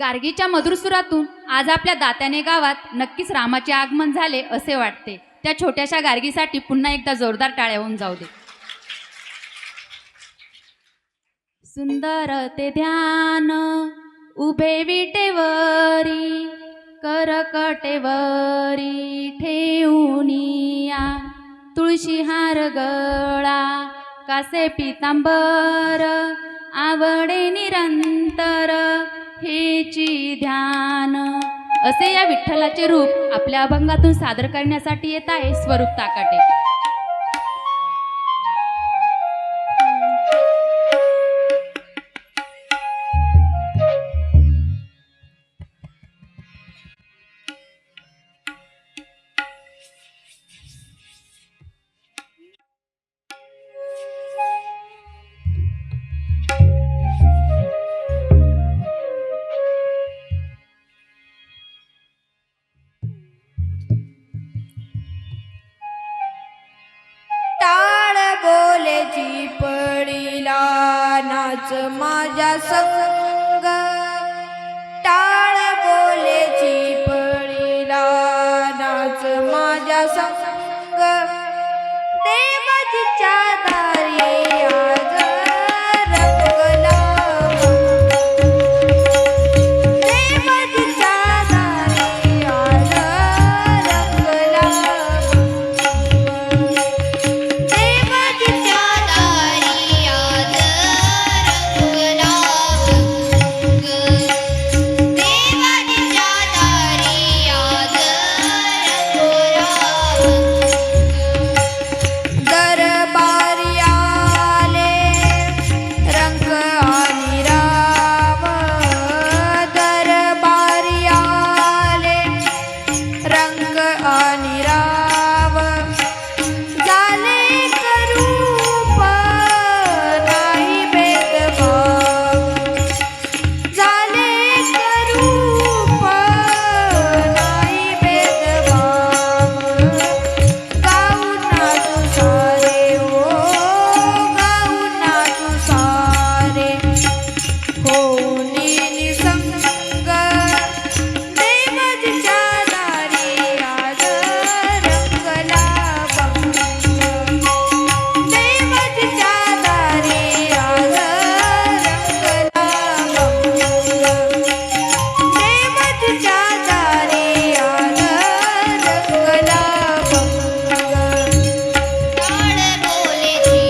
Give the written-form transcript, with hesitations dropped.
गार्गीच्या मधुर सुरातून आज आपल्या दात्याने गावात नक्कीच रामाचे आगमन झाले असे वाटते। त्या छोट्याशा गार्गीसाठी पुन्हा एकदा जोरदार टाळ्या होऊन जाऊ दे। सुंदर ते ध्यान उभे विटेवरी करकटेवरी ठेवूनिया तुळशी हार गळा कासे पितांबर आवडे निरंतर हेची ध्यान असे या विठ्ठलाचे रूप आपल्या अभंगातून सादर करण्यासाठी येत आहे स्वरूप ताकाटे। पडीला नाच माझ्या संग टाळ बोलेची पडीला नाच माझ्या संग देवाच्या दारी आज रंगला देवाच्या दारी आज रंगला रंग आणि राव